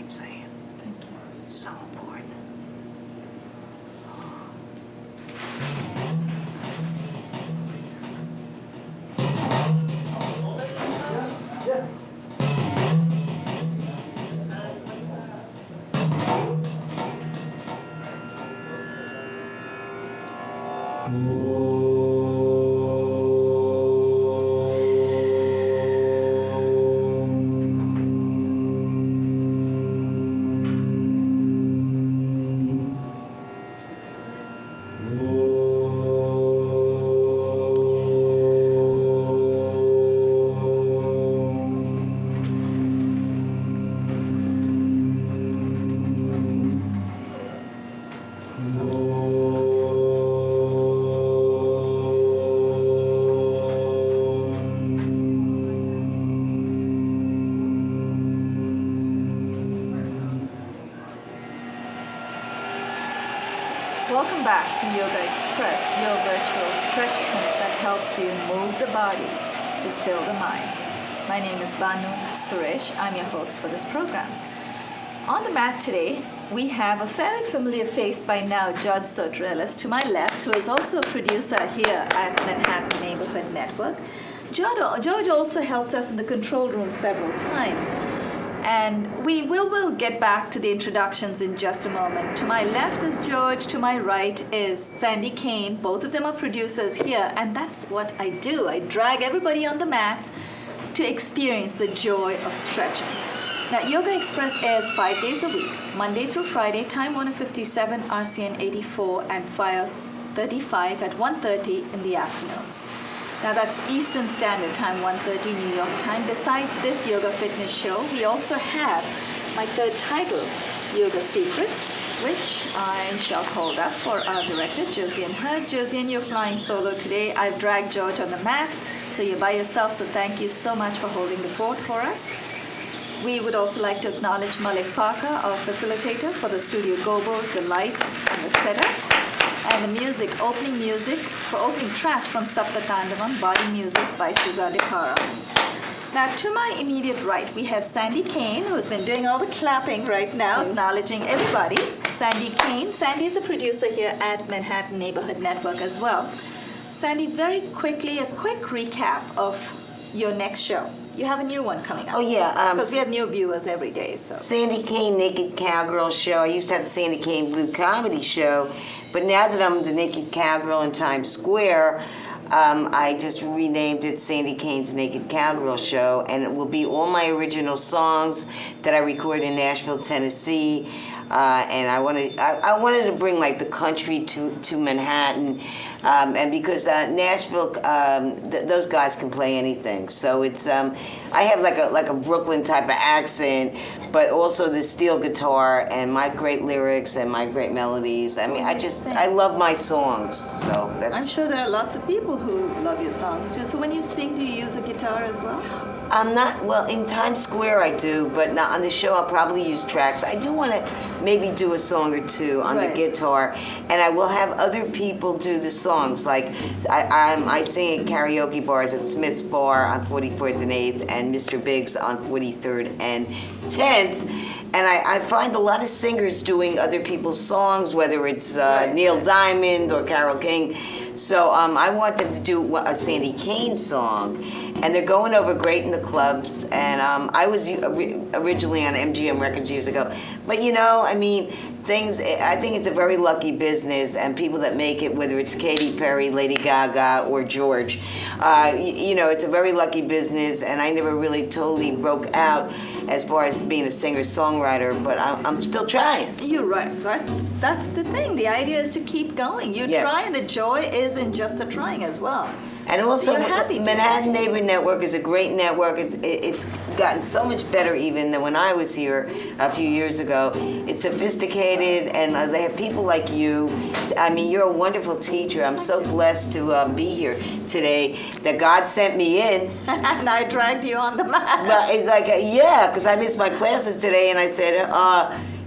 Say it. Thank you. So important. Welcome back to Yogaxpress, your virtual stretch clinic that helps you move the body to still the mind. My name is Banu Suresh. I'm your host for this program. On the mat today, we have a fairly familiar face by now, Judge Sotirelis, to my left, who is also a producer here at Manhattan Neighborhood Network. George also helps us in the control room several times. And we will get back to the introductions in just a moment. To my left is George, to my right is Sandy Kane. Both of them are producers here, and that's what I do. I drag everybody on the mats to experience the joy of stretching. Now, Yogaxpress airs 5 days a week, Monday through Friday, time Warner 57, RCN 84, and FiOS 35 at 1:30 in the afternoons. Now that's Eastern Standard Time, 1:30 New York time. Besides this yoga fitness show, we also have my third title, Yoga Secrets, which I shall hold up for our director, Josiane Hurd. Josiane, you're flying solo today. I've dragged George on the mat, so you're by yourself, so thank you so much for holding the fort for us. We would also like to acknowledge Malik Parker, our facilitator, for the studio gobos, the lights, and the setups. And the opening track from Sapta Tandavam, Body Music by Suza Dekara. Now, to my immediate right, we have Sandy Kane, who's been doing all the clapping right now, acknowledging everybody. Sandy Kane. Sandy is a producer here at Manhattan Neighborhood Network as well. Sandy, very quickly, a quick recap of your next show. You have a new one coming up. Oh, yeah. Because we have new viewers every day. So Sandy Kane Naked Cowgirl Show. I used to have the Sandy Kane Blue Comedy Show, but now that I'm the Naked Cowgirl in Times Square, I just renamed it Sandy Kane's Naked Cowgirl Show, and it will be all my original songs that I recorded in Nashville, Tennessee. And I wanted to bring like the country to Manhattan, and because Nashville, those guys can play anything. So it's I have like a Brooklyn type of accent, but also the steel guitar and my great lyrics and my great melodies. I mean, I love my songs. So that's. I'm sure there are lots of people who love your songs too. So when you sing, do you use a guitar as well? I'm not, well, in Times Square I do, but not on the show I'll probably use tracks. I do want to maybe do a song or two on the guitar, and I will have other people do the songs. Like I sing at karaoke bars at Smith's Bar on 44th and 8th and Mr. Biggs on 43rd and 10th. And I find a lot of singers doing other people's songs, whether it's Neil Diamond or Carole King. So I want them to do a Sandy Kane song, and they're going over great in the clubs. And I was originally on MGM Records years ago, but I mean, I think it's a very lucky business, and people that make it, whether it's Katy Perry, Lady Gaga, or George, it's a very lucky business. And I never really totally broke out as far as being a singer-songwriter, but I'm still trying. You're right. That's the thing. The idea is to keep going. You try, and the joy is in just the trying as well. And also, Manhattan Neighborhood Network is a great network. It's gotten so much better even than when I was here a few years ago. It's sophisticated, and they have people like you. I mean, you're a wonderful teacher. I'm so blessed to be here today, that God sent me in. And I dragged you on the mat. Well, it's like, because I missed my classes today, and I said,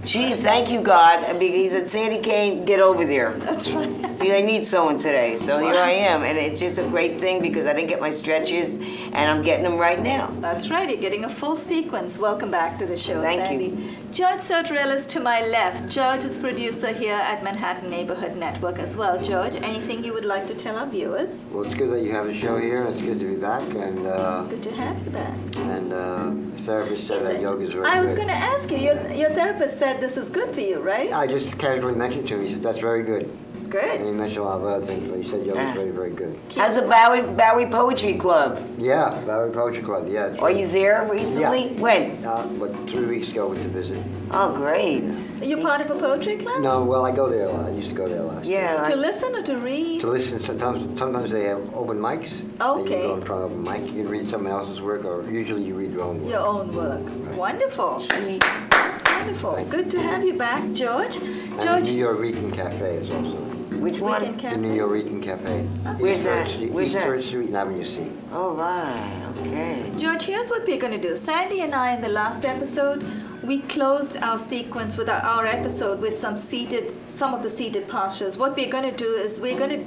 gee, thank you, God. And he said, Sandy Kane, get over there. That's right. See, I need someone today. So here I am. And it's just a great thing because I didn't get my stretches, and I'm getting them right now. That's right. You're getting a full sequence. Welcome back to the show, Thank Sandy. you. George Sotirelis to my left. George is producer here at Manhattan Neighborhood Network as well. George, anything you would like to tell our viewers? Well, it's good that you have a show here. It's good to be back, and Good to have you back. the therapist said that yoga is very I good. was going to ask you, your therapist said this is good for you, right? I just casually mentioned to him. He said that's very good. And he Good. mentioned a lot of other things, but he said yoga is very, very good. How's the Bowie Poetry Club? Yeah, Valley Poetry Club. Yeah. it's Are good. you there recently? Yeah. When? But 3 weeks ago, went to visit. Oh, great. Are you part of a poetry club? No, well, I go there a lot. I used to go there last. Yeah. To listen or to read? To listen, sometimes they have open mics. Okay. And you go in front of a mic. You can read someone else's work, or usually you read your own work. Your own work. Right. Wonderful. That's wonderful. Good to have you back, George. And the George, New York Cafe is also. Which one? Weekend The Cafe. New York Cafe. Where's East that? Third Street, Where's East that? 3rd Street and Avenue C. Oh, right. Okay. George, here's what we're going to do. Sandy and I, in the last episode, we closed our sequence with our episode with some of the seated postures. What we're going to do is we're going to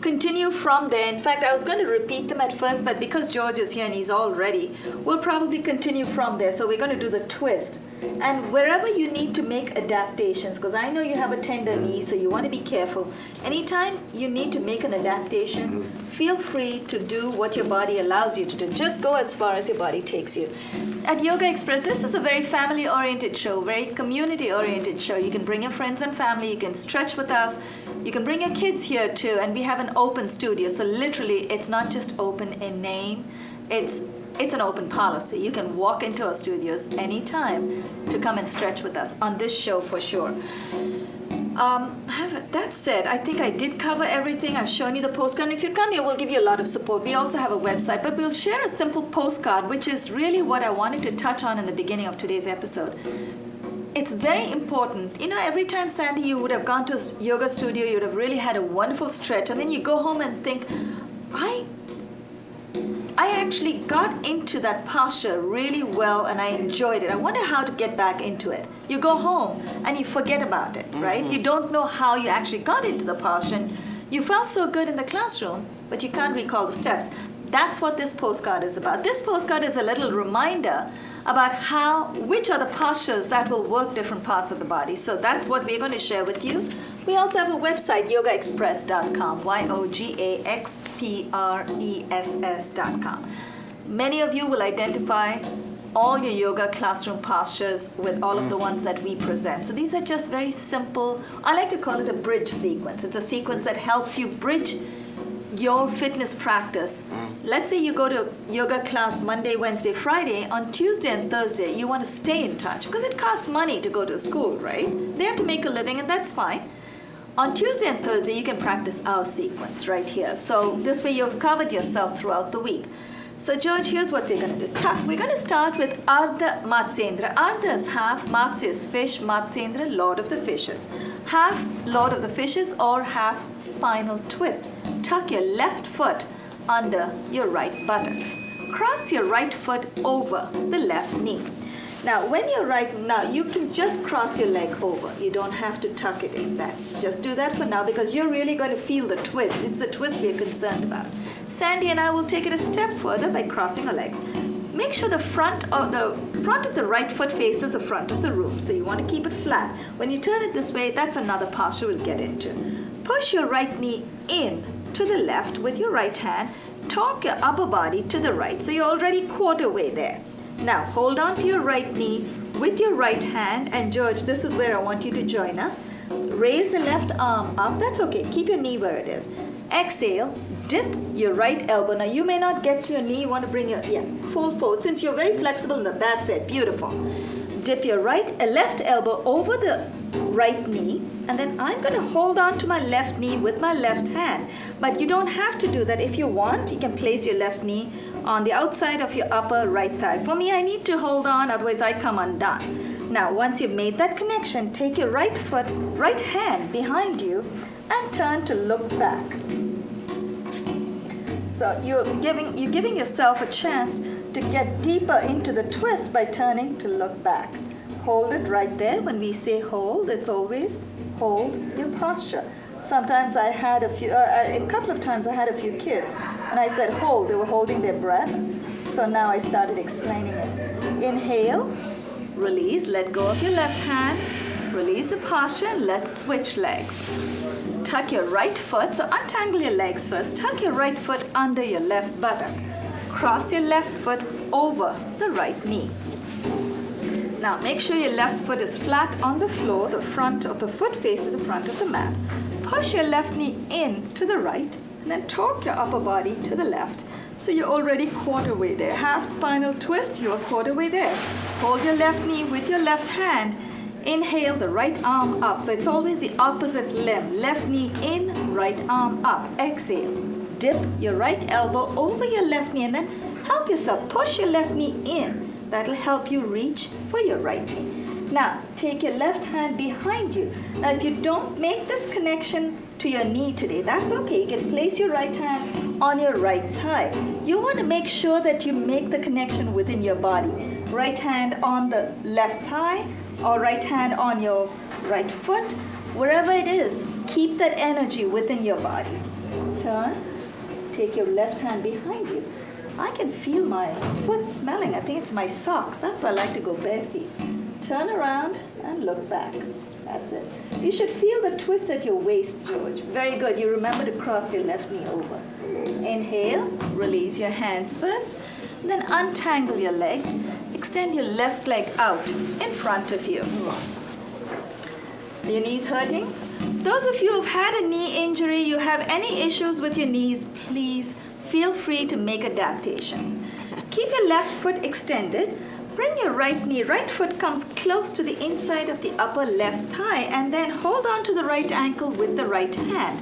continue from there. In fact, I was going to repeat them at first, but because George is here and he's all ready, we'll probably continue from there. So we're going to do the twist. And wherever you need to make adaptations, because I know you have a tender knee, so you want to be careful. Anytime you need to make an adaptation, feel free to do what your body allows you to do. Just go as far as your body takes you. At Yogaxpress, this is a very family-oriented show, very community-oriented show. You can bring your friends and family, you can stretch with us, you can bring your kids here too, and we have an open studio. So literally, it's not just open in name, it's an open policy. You can walk into our studios anytime to come and stretch with us on this show for sure. That said, I think I did cover everything. I've shown you the postcard. And if you come here, we'll give you a lot of support. We also have a website, but we'll share a simple postcard, which is really what I wanted to touch on in the beginning of today's episode. It's very important. You know, every time, Sandy, you would have gone to a yoga studio, you would have really had a wonderful stretch, and then you go home and think, I actually got into that posture really well and I enjoyed it. I wonder how to get back into it. You go home and you forget about it, right? You don't know how you actually got into the posture. And you felt so good in the classroom, but you can't recall the steps. That's what this postcard is about. This postcard is a little reminder about which are the postures that will work different parts of the body. So that's what we're going to share with you. We also have a website, yogaxpress.com, yogaxpress.com. Many of you will identify all your yoga classroom postures with all of the ones that we present. So these are just very simple, I like to call it a bridge sequence. It's a sequence that helps you bridge your fitness practice. Let's say you go to yoga class Monday, Wednesday, Friday. On Tuesday and Thursday, you want to stay in touch because it costs money to go to school, right? They have to make a living, and that's fine. On Tuesday and Thursday, you can practice our sequence right here. So this way you've covered yourself throughout the week. So George, here's what we're going to do. We're going to start with Ardha Matsyendra. Ardha is half, Matsya is fish, Matsyendra, Lord of the Fishes. Half Lord of the Fishes or half spinal twist. Tuck your left foot under your right buttock. Cross your right foot over the left knee. Now, you can just cross your leg over. You don't have to tuck it in. Just do that for now because you're really going to feel the twist. It's the twist we're concerned about. Sandy and I will take it a step further by crossing our legs. Make sure the front of the right foot faces the front of the room. So you want to keep it flat. When you turn it this way, that's another posture we'll get into. Push your right knee in to the left with your right hand. Torque your upper body to the right. So you're already quarter way there. Now, hold on to your right knee with your right hand. And George, this is where I want you to join us. Raise the left arm up. That's okay. Keep your knee where it is. Exhale. Dip your right elbow. Now, you may not get to your knee. You want to bring your, full forward. Since you're very flexible, that's it. Beautiful. Dip your left elbow over the right knee. And then I'm going to hold on to my left knee with my left hand. But you don't have to do that. If you want, you can place your left knee on the outside of your upper right thigh. For me, I need to hold on, otherwise I come undone. Now, once you've made that connection, take your right hand behind you and turn to look back. So you're giving yourself a chance to get deeper into the twist by turning to look back. Hold it right there. When we say hold, it's always hold your posture. Sometimes a couple of times I had a few kids and I said hold, they were holding their breath. So now I started explaining it. Inhale, release, let go of your left hand, release the posture, and let's switch legs. Tuck your right foot, so untangle your legs first. Tuck your right foot under your left buttock. Cross your left foot over the right knee. Now make sure your left foot is flat on the floor, the front of the foot faces the front of the mat. Push your left knee in to the right, and then torque your upper body to the left. So you're already quarter way there. Half spinal twist, you're a quarter way there. Hold your left knee with your left hand. Inhale the right arm up. So it's always the opposite limb. Left knee in, right arm up. Exhale. Dip your right elbow over your left knee and then help yourself. Push your left knee in. That'll help you reach for your right knee. Now, take your left hand behind you. Now, if you don't make this connection to your knee today, that's okay. You can place your right hand on your right thigh. You want to make sure that you make the connection within your body. Right hand on the left thigh, or right hand on your right foot, wherever it is, keep that energy within your body. Turn, take your left hand behind you. I can feel my foot smelling. I think it's my socks. That's why I like to go bare feet. Turn around and look back. That's it. You should feel the twist at your waist, George. Very good. You remember to cross your left knee over. Inhale, release your hands first, then untangle your legs. Extend your left leg out in front of you. Are your knees hurting? Those of you who've had a knee injury, you have any issues with your knees, please feel free to make adaptations. Keep your left foot extended. Bring your right foot comes close to the inside of the upper left thigh, and then hold on to the right ankle with the right hand.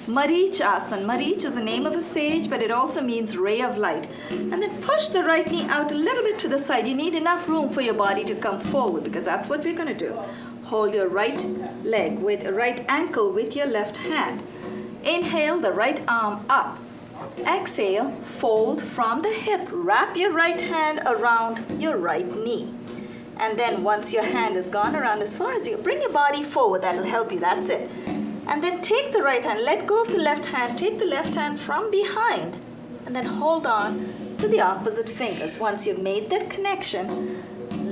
Marich Asana. Marich is the name of a sage, but it also means ray of light. And then push the right knee out a little bit to the side. You need enough room for your body to come forward, because that's what we're going to do. Hold your right leg with right ankle with your left hand. Inhale the right arm up. Exhale, fold from the hip. Wrap your right hand around your right knee. And then once your hand has gone around as far as you, bring your body forward. That'll help you. That's it. And then take the right hand, let go of the left hand, take the left hand from behind, and then hold on to the opposite fingers. Once you've made that connection,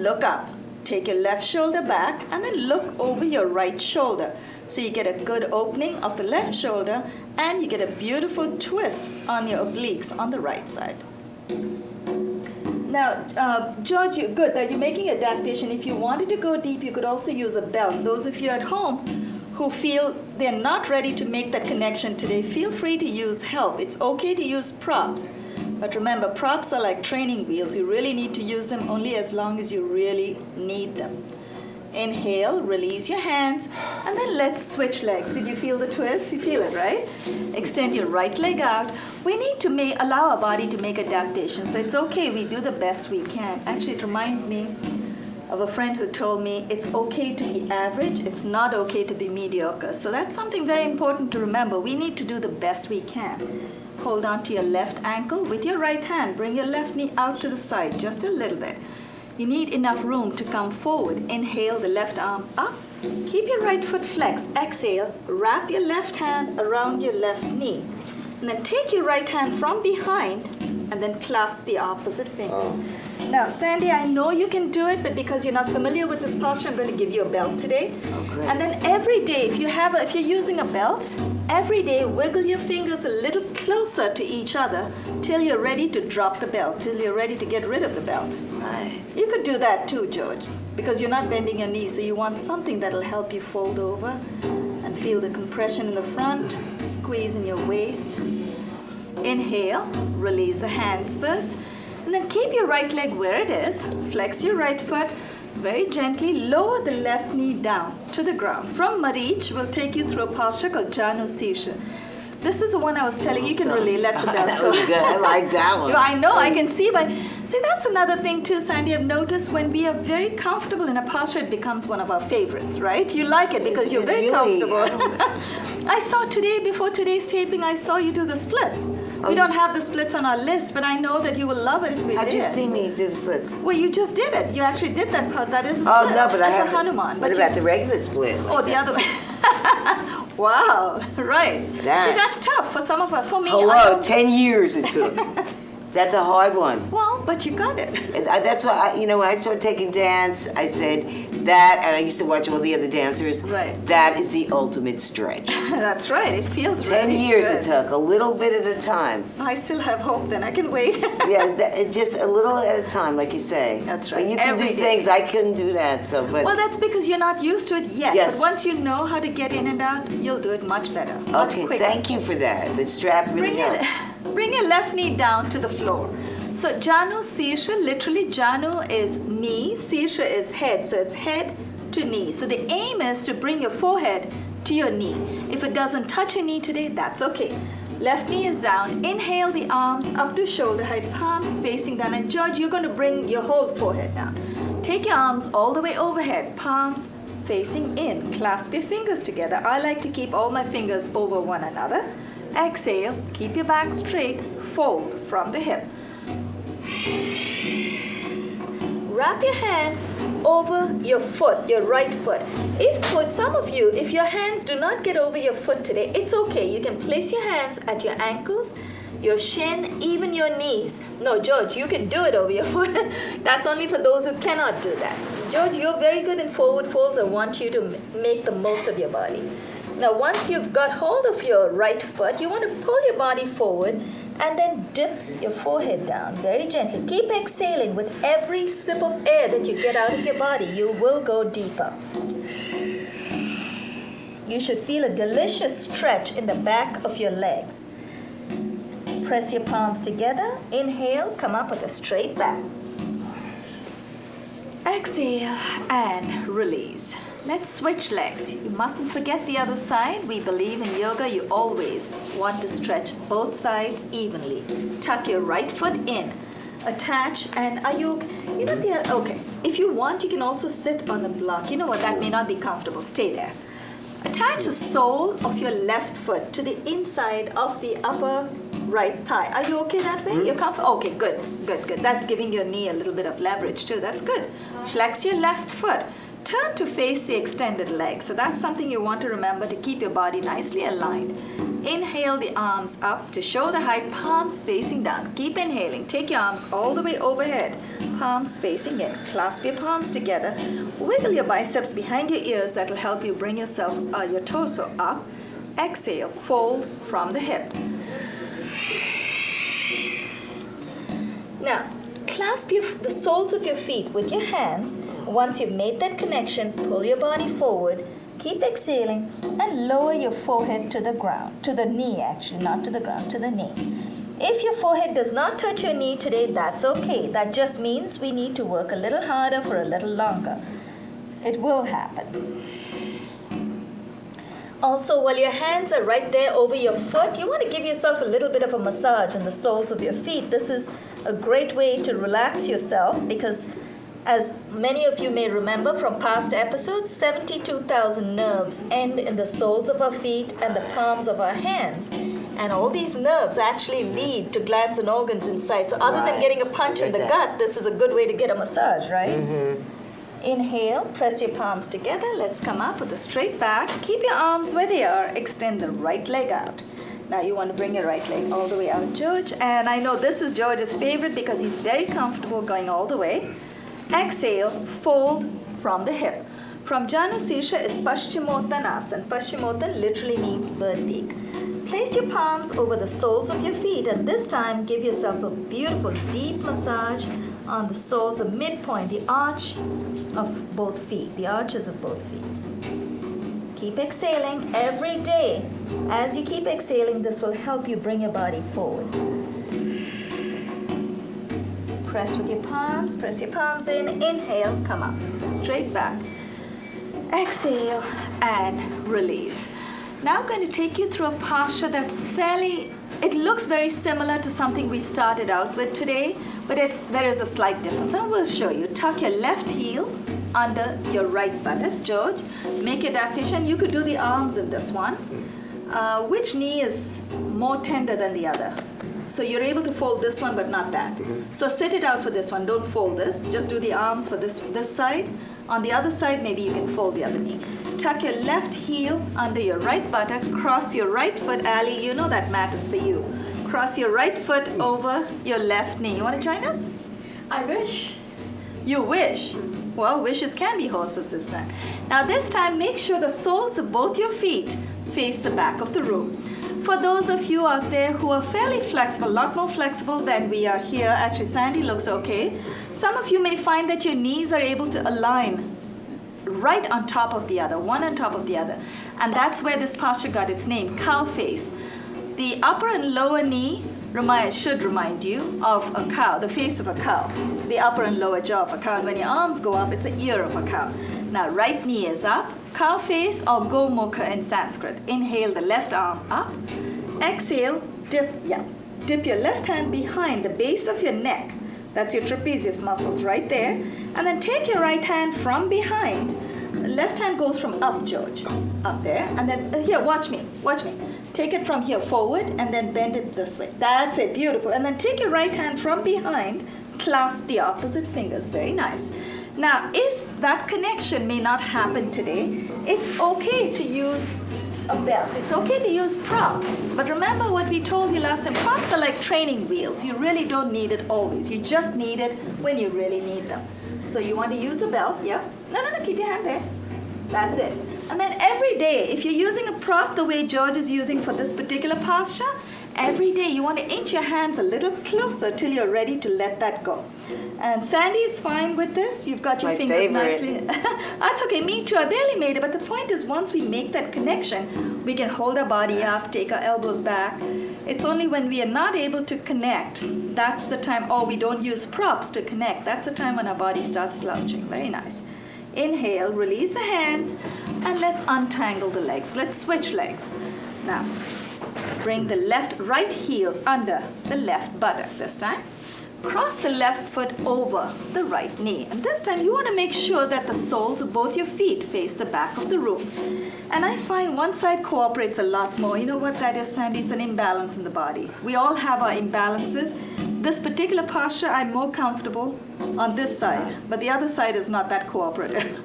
look up. Take your left shoulder back, and then look over your right shoulder. So you get a good opening of the left shoulder, and you get a beautiful twist on your obliques on the right side. Now, George, good that you're making adaptation. If you wanted to go deep, you could also use a belt. Those of you at home who feel they're not ready to make that connection today, feel free to use help. It's okay to use props. But remember, props are like training wheels. You really need to use them only as long as you really need them. Inhale, release your hands, and then let's switch legs. Did you feel the twist? You feel it, right? Extend your right leg out. We need to allow our body to make adaptations. So it's okay, we do the best we can. Actually, it reminds me of a friend who told me it's okay to be average, it's not okay to be mediocre. So that's something very important to remember. We need to do the best we can. Hold on to your left ankle with your right hand. Bring your left knee out to the side just a little bit. You need enough room to come forward. Inhale the left arm up. Keep your right foot flexed. Exhale, wrap your left hand around your left knee. And then take your right hand from behind and then clasp the opposite fingers. Now, Sandy, I know you can do it, but because you're not familiar with this posture, I'm going to give you a belt today. Oh, and then every day, if you're using a belt, every day wiggle your fingers a little closer to each other till you're ready to drop the belt, till you're ready to get rid of the belt. Right. You could do that too, George, because you're not bending your knees, so you want something that'll help you fold over and feel the compression in the front, squeeze in your waist. Inhale, release the hands first, and then keep your right leg where it is. Flex your right foot. Very gently lower the left knee down to the ground. From Marich, we'll take you through a posture called Janu Sirsha. This is the one I was telling you can really let the belt That go. was good. I like that one. I know, I can see, but see, that's another thing too, Sandy. I've noticed when we are very comfortable in a posture, it becomes one of our favorites, right? You like it because you're It's very really, comfortable. I saw today, before today's taping, I saw you do the splits. We don't have the splits on our list, but I know that you will love it if we How'd did. you see me do the splits? Well, you just did it. You actually did that part. That is a split. Oh, no, but I That's have. a Hanuman. What about the regular split? Oh, the other way. Wow, right. See, That- that's tough for some of us. For me, I Hello, don't- 10 years it took. That's a hard one. Well, but you got it. And that's why, when I started taking dance, I said that, and I used to watch all the other dancers. Right. That is the ultimate stretch. That's right. It feels 10 really years good. it took, a little bit at a time. I still have hope then. I can wait. Just a little at a time, like you say. That's right. But you can Every do day. things, I couldn't do that, so, but. Well, that's because you're not used to it yet. Yes. But once you know how to get in and out, you'll do it much better, much Okay, quicker. thank you for that. The strap really helps. Bring your left knee down to the floor. So Janu Sirsha, literally Janu is knee, Sirsha is head. So it's head to knee. So the aim is to bring your forehead to your knee. If it doesn't touch your knee today, that's okay. Left knee is down. Inhale the arms up to shoulder height, palms facing down. And George, you're going to bring your whole forehead down. Take your arms all the way overhead, palms facing in. Clasp your fingers together. I like to keep all my fingers over one another. Exhale, keep your back straight, fold from the hip. Wrap your hands over your foot, your right foot. If for some of you, if your hands do not get over your foot today, it's okay. You can place your hands at your ankles, your shin, even your knees. No, George, you can do it over your foot. That's only for those who cannot do that. George, you're very good in forward folds. I want you to make the most of your body. Now, once you've got hold of your right foot, you want to pull your body forward and then dip your forehead down very gently. Keep exhaling with every sip of air that you get out of your body. You will go deeper. You should feel a delicious stretch in the back of your legs. Press your palms together. Inhale, come up with a straight back. Exhale and release. Let's switch legs. You mustn't forget the other side. We believe in yoga, you always want to stretch both sides evenly. Tuck your right foot in. Attach, and are you, okay. If you want, you can also sit on a block. You know what, that may not be comfortable. Stay there. Attach the sole of your left foot to the inside of the upper right thigh. Are you okay that way? You're comfortable? Okay, good. That's giving your knee a little bit of leverage too. That's good. Flex your left foot. Turn to face the extended leg. So that's something you want to remember to keep your body nicely aligned. Inhale the arms up to shoulder height, palms facing down. Keep inhaling. Take your arms all the way overhead, palms facing in. Clasp your palms together. Wiggle your biceps behind your ears. That will help you bring your torso up. Exhale, fold from the hip. Now, clasp the soles of your feet with your hands. Once you've made that connection, pull your body forward. Keep exhaling and lower your forehead to the ground. To the knee, actually, not to the ground, to the knee. If your forehead does not touch your knee today, that's okay. That just means we need to work a little harder for a little longer. It will happen. Also, while your hands are right there over your foot, you want to give yourself a little bit of a massage on the soles of your feet. This is a great way to relax yourself because, as many of you may remember from past episodes, 72,000 nerves end in the soles of our feet and the palms of our hands. And all these nerves actually lead to glands and organs inside. So other than getting a punch in the gut, this is a good way to get a massage, right? Mm-hmm. Inhale, press your palms together. Let's come up with a straight back. Keep your arms where they are. Extend the right leg out. Now you want to bring your right leg all the way out, George. And I know this is George's favorite because he's very comfortable going all the way. Exhale, fold from the hip. From Janu Sirsha is Paschimottanasana. Paschimottan literally means bird beak. Place your palms over the soles of your feet and this time give yourself a beautiful deep massage on the soles, the midpoint, the arch of both feet, the arches of both feet. Keep exhaling every day. As you keep exhaling, this will help you bring your body forward. Press with your palms, press your palms in, inhale, come up, straight back. Exhale and release. Now I'm going to take you through a posture that's it looks very similar to something we started out with today, but there is a slight difference. And we'll show you. Tuck your left heel under your right buttock. George, make your adaptation. You could do the arms in this one. Which knee is more tender than the other? So you're able to fold this one, but not that. So sit it out for this one. Don't fold this. Just do the arms for this side. On the other side, maybe you can fold the other knee. Tuck your left heel under your right buttock. Cross your right foot. Ali, you know that mat is for you. Cross your right foot over your left knee. You want to join us? I wish. You wish? Well, wishes can be horses this time. Now this time, make sure the soles of both your feet face the back of the room. For those of you out there who are fairly flexible, a lot more flexible than we are here, actually Sandy looks okay. Some of you may find that your knees are able to align right on top of the other, one on top of the other. And that's where this posture got its name, cow face. The upper and lower knee should remind you of a cow, the face of a cow. The upper and lower jaw of a cow. And when your arms go up, it's the ear of a cow. Now, right knee is up, cow face or gomukha in Sanskrit. Inhale the left arm up. Exhale, dip your left hand behind the base of your neck. That's your trapezius muscles right there. And then take your right hand from behind. The left hand goes from up, George, up there. And then here, watch me. Take it from here forward and then bend it this way. That's it, beautiful. And then take your right hand from behind, clasp the opposite fingers. Very nice. Now, if that connection may not happen today, it's okay to use a belt. It's okay to use props. But remember what we told you last time. Props are like training wheels. You really don't need it always. You just need it when you really need them. So you want to use a belt, yeah? No, keep your hand there. That's it. And then every day, if you're using a prop the way George is using for this particular posture, every day you want to inch your hands a little closer till you're ready to let that go. And Sandy is fine with this. You've got your fingers favorite. nicely. That's okay, me too. I barely made it, but the point is once we make that connection, we can hold our body up, take our elbows back. It's only when we are not able to connect, that's the time, or we don't use props to connect, that's the time when our body starts slouching. Very nice. Inhale, release the hands, and let's untangle the legs. Let's switch legs. Now, bring the right heel under the left buttock this time. Cross the left foot over the right knee. And this time you want to make sure that the soles of both your feet face the back of the room. And I find one side cooperates a lot more. You know what that is, Sandy? It's an imbalance in the body. We all have our imbalances. This particular posture, I'm more comfortable on this side, but the other side is not that cooperative.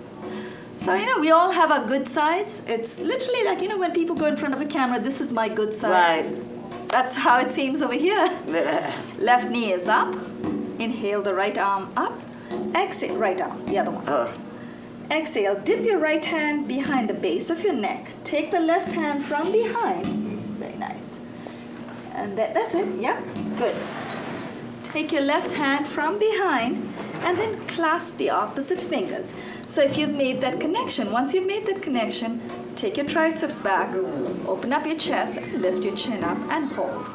So, we all have our good sides. It's literally like, when people go in front of a camera, this is my good side. Right. That's how it seems over here. Left knee is up. Inhale the right arm up. Exhale, right arm, the other one. Exhale, dip your right hand behind the base of your neck. Take the left hand from behind. Very nice. And that's it, yeah, good. Take your left hand from behind and then clasp the opposite fingers. So if you've made that connection, once you've made that connection, take your triceps back, open up your chest, and lift your chin up and hold.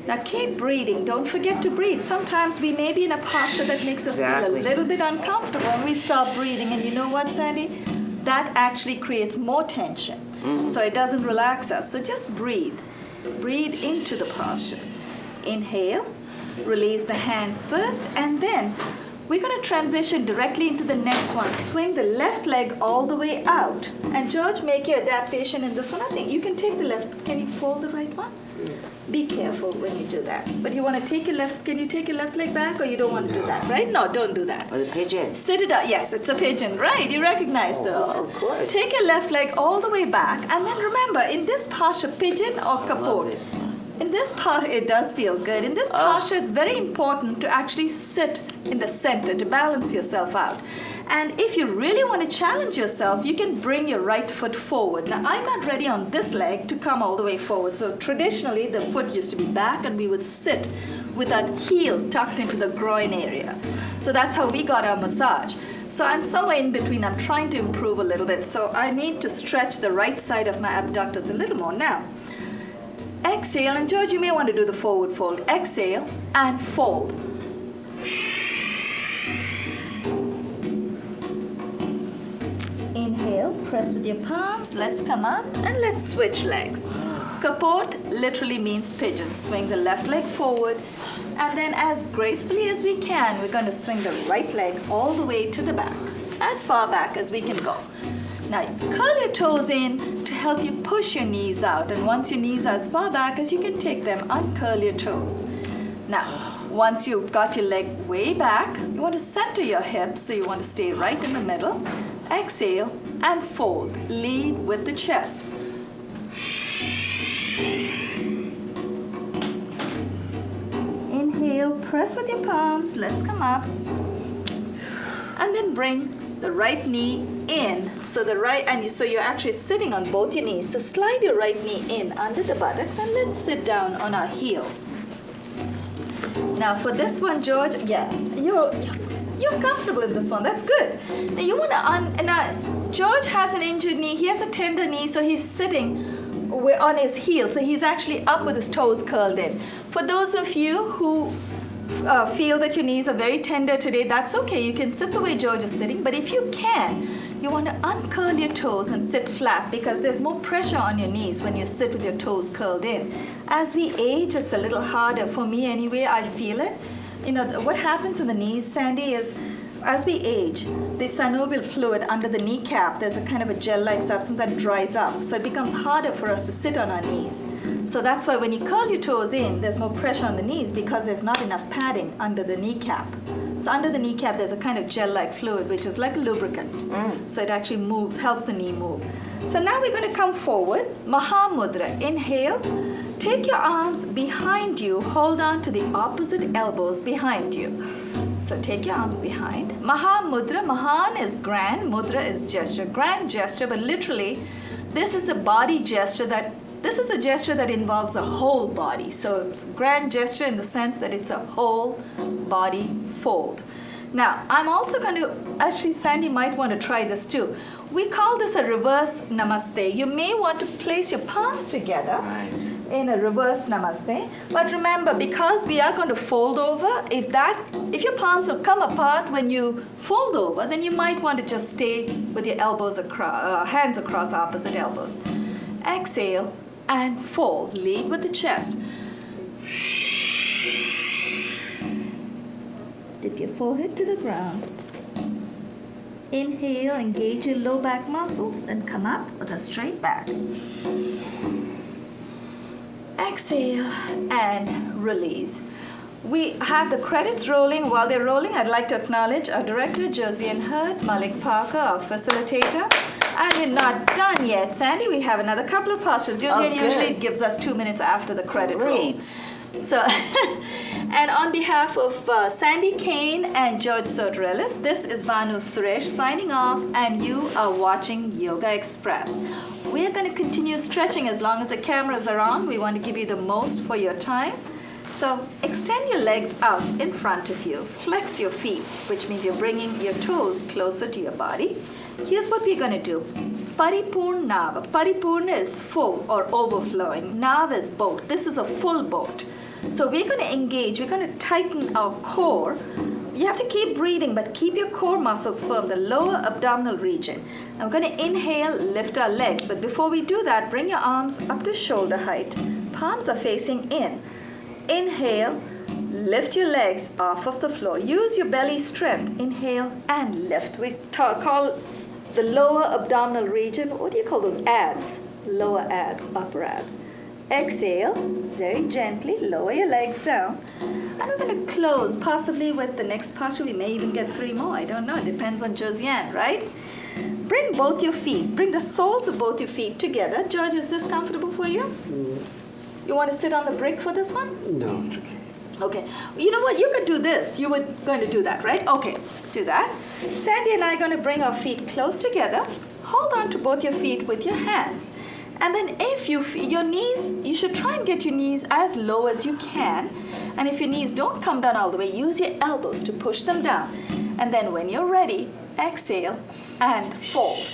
Now keep breathing. Don't forget to breathe. Sometimes we may be in a posture that makes us feel a little bit uncomfortable and we stop breathing. And you know what, Sandy? That actually creates more tension. So it doesn't relax us. So just breathe. Breathe into the postures. Inhale. Release the hands first, and then we're going to transition directly into the next one. Swing the left leg all the way out. And George, make your adaptation in this one. I think you can take the left. Can you fold the right one? Be careful when you do that. But you want to take your left, can you take your left leg back, or you don't want to do that, right? No, don't do that. Or the pigeon. Sit it up. Yes, it's a pigeon. Right, you recognize those. Oh, of course. Take your left leg all the way back. And then remember, in this posture, pigeon or I love kaput. this one. In this posture, it does feel good. In this posture, it's very important to actually sit in the center to balance yourself out. And if you really want to challenge yourself, you can bring your right foot forward. Now, I'm not ready on this leg to come all the way forward. So traditionally, the foot used to be back and we would sit with that heel tucked into the groin area. So that's how we got our massage. So I'm somewhere in between. I'm trying to improve a little bit. So I need to stretch the right side of my abductors a little more now. Exhale, and George, you may want to do the forward fold. Exhale and fold. Inhale, press with your palms. Let's come up and let's switch legs. Kaput literally means pigeon. Swing the left leg forward, and then as gracefully as we can, we're going to swing the right leg all the way to the back, as far back as we can go. Now, curl your toes in to help you push your knees out. And once your knees are as far back as you can take them, uncurl your toes. Now, once you've got your leg way back, you want to center your hips, so you want to stay right in the middle. Exhale and fold. Lead with the chest. Inhale, press with your palms. Let's come up. And then bring the right knee in. So so you're actually sitting on both your knees. So slide your right knee in under the buttocks and let's sit down on our heels. Now for this one, George, yeah, you're comfortable in this one. That's good. Now you want to now George has an injured knee. He has a tender knee, so he's sitting on his heel. So he's actually up with his toes curled in. For those of you who feel that your knees are very tender today, that's okay. You can sit the way George is sitting, but if you can, you want to uncurl your toes and sit flat because there's more pressure on your knees when you sit with your toes curled in. As we age, it's a little harder. For me anyway, I feel it. You know, what happens in the knees, Sandy, is as we age, the synovial fluid under the kneecap, there's a kind of a gel-like substance that dries up. So it becomes harder for us to sit on our knees. So that's why when you curl your toes in, there's more pressure on the knees because there's not enough padding under the kneecap. So under the kneecap, there's a kind of gel-like fluid, which is like a lubricant. So it actually moves, helps the knee move. So now we're going to come forward. Mahamudra. Inhale. Take your arms behind you. Hold on to the opposite elbows behind you. So take your arms behind. Mahamudra. Mahan is grand. Mudra is gesture. Grand gesture, but literally, this is a body gesture this is a gesture that involves the whole body. So it's grand gesture in the sense that it's a whole body fold. Now, I'm also going to, actually Sandy might want to try this too. We call this a reverse namaste. You may want to place your palms together in a reverse namaste. But remember, because we are going to fold over, if your palms will come apart when you fold over, then you might want to just stay with your elbows hands across opposite elbows. Exhale and fold. Lead with the chest. Dip your forehead to the ground. Inhale, engage your low back muscles and come up with a straight back. Exhale and release. We have the credits rolling. While they're rolling, I'd like to acknowledge our director, Josiane Hurt, Malik Parker, our facilitator. And we're not done yet, Sandy. We have another couple of postures. Josiane usually gives us 2 minutes after the credit roll. So, and on behalf of Sandy Kane and George Sotirelis, this is Banu Suresh signing off, and you are watching Yoga Express. We are going to continue stretching as long as the cameras are on. We want to give you the most for your time. So extend your legs out in front of you. Flex your feet, which means you're bringing your toes closer to your body. Here's what we're going to do. Paripurna Nav. Paripurna is full or overflowing. Nav is boat. This is a full boat. So we're going to engage. We're going to tighten our core. You have to keep breathing, but keep your core muscles firm, the lower abdominal region. I'm going to inhale, lift our legs. But before we do that, bring your arms up to shoulder height. Palms are facing in. Inhale, lift your legs off of the floor. Use your belly strength. Inhale and lift. We call the lower abdominal region, what do you call those? Abs. Lower abs, upper abs. Exhale, very gently, lower your legs down. And we're going to close, possibly with the next posture. We may even get 3 more. I don't know. It depends on Josiane, right? Bring both your feet. Bring the soles of both your feet together. George, is this comfortable for you? You want to sit on the brick for this one? No, it's okay. Okay. You know what? You could do this. You were going to do that, right? Okay. Do that. Sandy and I are going to bring our feet close together. Hold on to both your feet with your hands. And then if your knees, you should try and get your knees as low as you can. And if your knees don't come down all the way, use your elbows to push them down. And then when you're ready, exhale and fold.